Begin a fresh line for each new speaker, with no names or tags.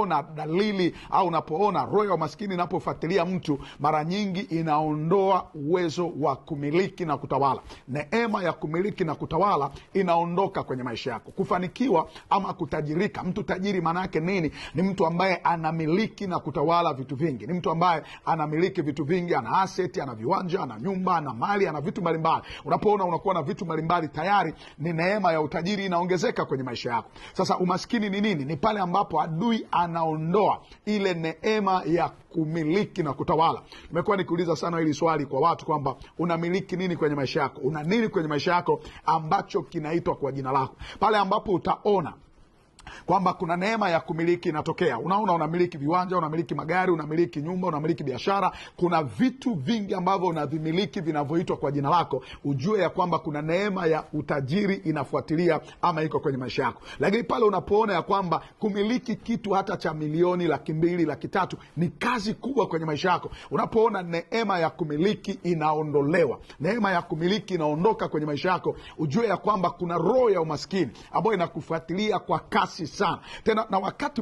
unapoona dalili au unapoona roho ya umaskini inapofuatilia mtu, mara nyingi inaondoa uwezo wa kumiliki na kutawala. Neema ya kumiliki na kutawala inaondoka kwenye maisha yako. Kufanikiwa ama kutajirika, mtu tajiri maana yake nini? Ni mtu ambaye anamiliki na kutawala vitu vingi. Ni mtu ambaye anamiliki vitu vingi, ana asset, ana viwanja, ana nyumba, ana mali, ana vitu mbalimbali. Unapoona unakuwa na vitu mbalimbali, tayari ni neema ya utajiri inaongezeka kwenye maisha yako. Sasa umaskini ni nini? Ni pale ambapo adui anaondoa ile neema ya kumiliki na kutawala. Nimekuwa nikiuliza sana hili swali kwa watu kwamba unamiliki nini kwenye maisha yako? Una nini kwenye maisha yako ambacho kinaitwa kwa jina lako? Pale ambapo utaona kwamba kuna neema ya kumiliki inatokea. Unaona unamiliki viwanja, unamiliki magari, unamiliki nyumba, unamiliki biashara, kuna vitu vingi ambavyo unavimiliki vinavyoitwa kwa jina lako, ujue ya kwamba kuna neema ya utajiri inafuatilia ama iko kwenye maisha yako. Lakini pale unapoona ya kwamba kumiliki kitu hata cha milioni, 200,000, 300,000 ni kazi kubwa kwenye maisha yako, unapoona neema ya kumiliki inaondolewa, neema ya kumiliki inaondoka kwenye maisha yako, ujue ya kwamba kuna roho ya umaskini ambayo inakufuatilia kwa kasi sana. Tena na wakati